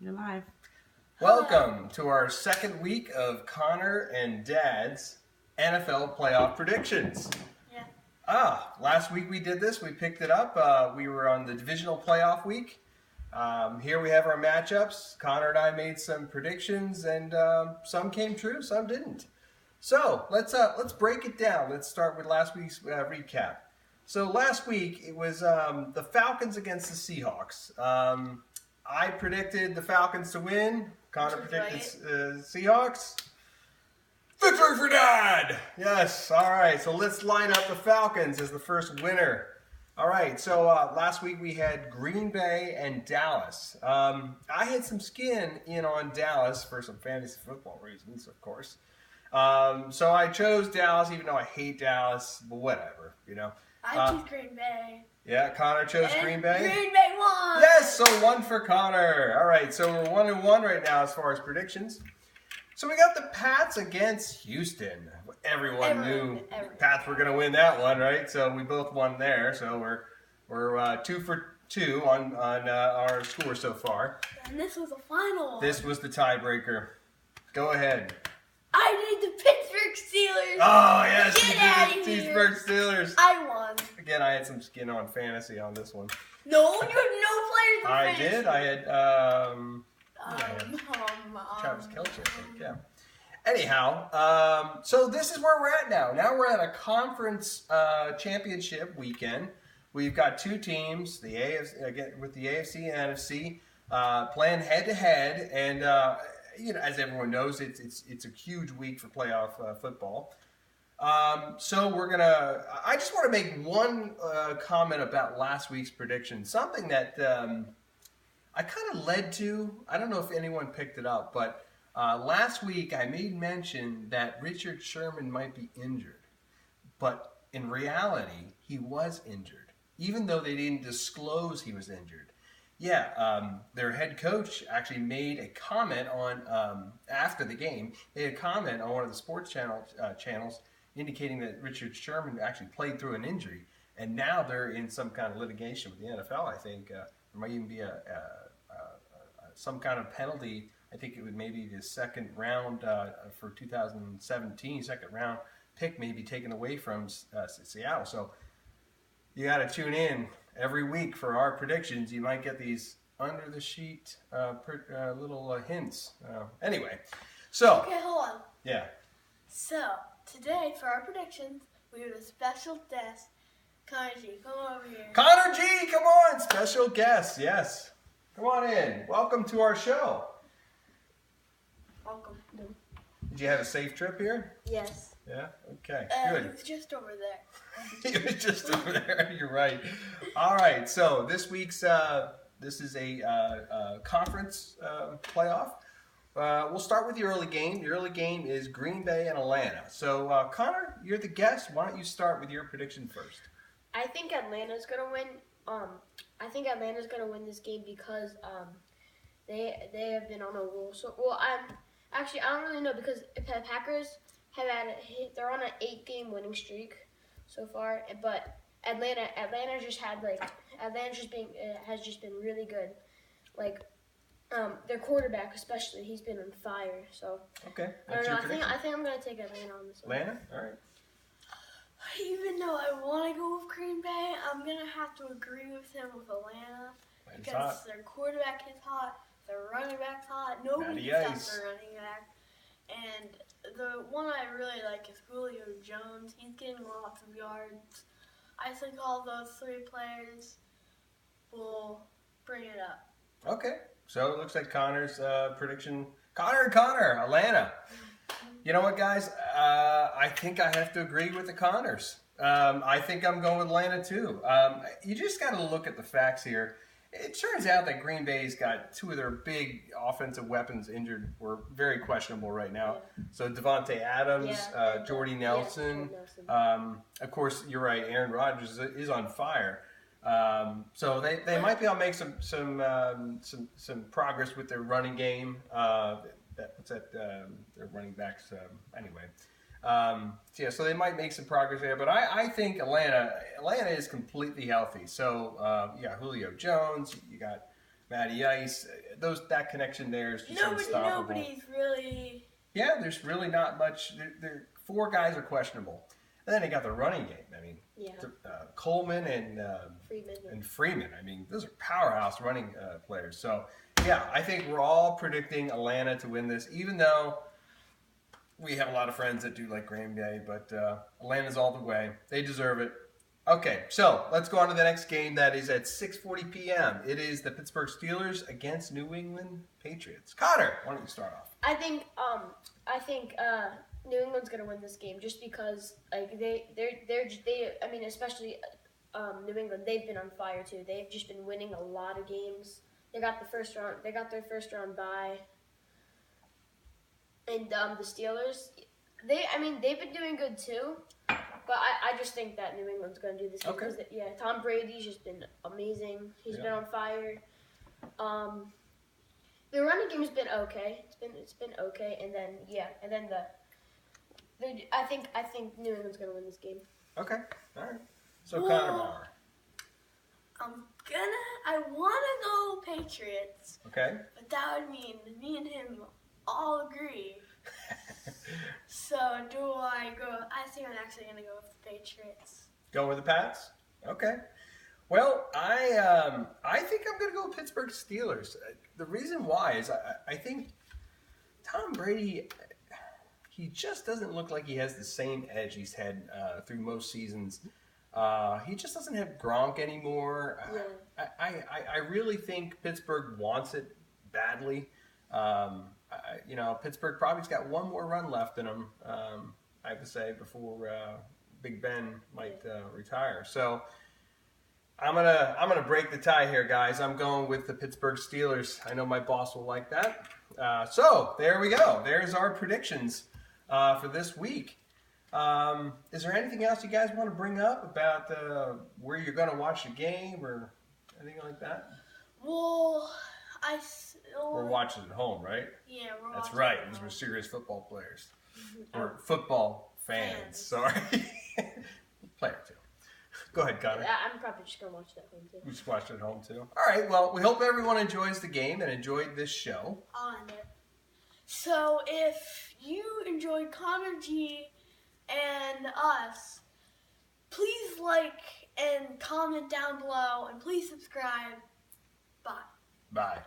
You're live. Welcome to our second week of Connor and Dad's NFL playoff predictions. Yeah. Last week we did this. We picked it up. We were on the divisional playoff week. Here we have our matchups. Connor and I made some predictions, and some came true, some didn't. So let's break it down. Let's start with last week's recap. So last week it was the Falcons against the Seahawks. I predicted the Falcons to win. Connor predicted Seahawks. Victory for Dad! Yes, all right. So let's line up the Falcons as the first winner. All right, so last week we had Green Bay and Dallas. I had some skin in on Dallas for some fantasy football reasons, of course. So I chose Dallas, even though I hate Dallas, but whatever, you know. I choose Green Bay. Yeah, Connor chose Green Bay? Green Bay won! Yes, so one for Connor. All right, so we're 1-1 right now as far as predictions. So we got the Pats against Houston. Everyone knew Pats were going to win that one, right? So we both won there. So we're 2 for 2 on our score so far. And this was the final. This was the tiebreaker. Go ahead. I need the Pittsburgh Steelers. Oh, yes, Get you out did of the here. Pittsburgh Steelers. I won. Again, I had some skin on fantasy on this one. No, you have no players in I fantasy. did. I had Travis Kelce, I think, yeah. Anyhow, so this is where we're at now. Now we're at a conference championship weekend. We've got two teams, the AFC, again, with the AFC and NFC, playing head-to-head. And, you know, as everyone knows, it's a huge week for playoff football. So we're going to – I just want to make one comment about last week's prediction, something that I kind of led to. I don't know if anyone picked it up, but last week I made mention that Richard Sherman might be injured. But in reality, he was injured, even though they didn't disclose he was injured. Yeah, their head coach actually made a comment on, after the game, they had a comment on one of the sports channels indicating that Richard Sherman actually played through an injury. And now they're in some kind of litigation with the NFL, I think. There might even be some kind of penalty. I think it would maybe the second round for 2017, second round pick may be taken away from Seattle. So you got to tune in every week for our predictions. You might get these under the sheet little hints. Anyway, so. Okay, hold on. Yeah. So, today for our predictions, we have a special guest. Connor G, come over here. Connor G, come on. Special guest, yes. Come on in. Welcome to our show. Welcome. Did you have a safe trip here? Yes. Yeah? Okay, He good. was just over there. He was just over there. You're right. All right, so this week's, this is a conference playoff. We'll start with the early game. The early game is Green Bay and Atlanta. So, Connor, you're the guest. Why don't you start with your prediction first? I think Atlanta's gonna win. I think Atlanta's gonna win this game because they have been on a roll. So I don't really know because the Packers they're on an 8-game winning streak so far, but Atlanta has just been really good. Like their quarterback especially, he's been on fire. So Okay. I don't know. I think I'm gonna take Atlanta on this one. Atlanta? All right. Even though I want to go with Green Bay, I'm going to have to agree with him with Atlanta. Atlanta's Because hot. their quarterback is hot, their running back's hot, nobody Matty can Ice. stop their running back. And the one I really like is Julio Jones. He's getting lots of yards. I think all those three players will bring it up. Okay. So it looks like Connor's prediction. Connor, Atlanta. You know what, guys? I think I have to agree with the Connors. I think I'm going with Atlanta, too. You just got to look at the facts here. It turns out that Green Bay's got two of their big offensive weapons injured or very questionable right now. So Devontae Adams, Jordy Nelson. Of course, you're right, Aaron Rodgers is on fire. So they might be able to make some progress with their running game. Their running backs anyway. So they might make some progress there, but I think Atlanta is completely healthy. So Julio Jones, you got Matty Ice, that connection there is just unstoppable. Nobody's really. Yeah, there's really not much. There 4 guys are questionable, and then they got the running game. I mean, Coleman and Freeman. I mean, those are powerhouse running players. So yeah, I think we're all predicting Atlanta to win this, even though we have a lot of friends that do like Green Bay, but Atlanta's all the way. They deserve it. Okay, so let's go on to the next game that is at 6:40 p.m. It is the Pittsburgh Steelers against New England Patriots. Connor, why don't you start off? I think New England's gonna win this game just because like they I mean especially New England, they've been on fire too. They've just been winning a lot of games. They got their first round bye. And the Steelers, they've been doing good too. But I just think that New England's going to do this because Tom Brady's just been amazing. He's been on fire. The running game's been okay. It's been okay, and then I think New England's going to win this game. Okay, all right. So Connor Bauer. I want to go Patriots. Okay. But that would mean me and him all agree. So do I go? I think I'm actually going to go with the Patriots. Go with the Pats? Okay. Well, I think I'm going to go with Pittsburgh Steelers. The reason why is I think Tom Brady, he just doesn't look like he has the same edge he's had through most seasons. He just doesn't have Gronk anymore. Yeah. I really think Pittsburgh wants it badly. Pittsburgh probably's got one more run left in them, I have to say, before Big Ben might retire. So I'm gonna break the tie here, guys. I'm going with the Pittsburgh Steelers. I know my boss will like that. So there we go. There's our predictions for this week. Is there anything else you guys want to bring up about where you're going to watch the game or anything like that? Well, we're watching at home, right? Yeah, we're That's watching right, at because home. we're serious football players. Or football fans. Sorry. Player too. Go ahead, Connor. I'm probably just going to watch it at home too. We just watched it at home too. All right, well, we hope everyone enjoys the game and enjoyed this show. On it. So if you enjoyed Connor G and us, please like and comment down below and please subscribe. Bye. Bye.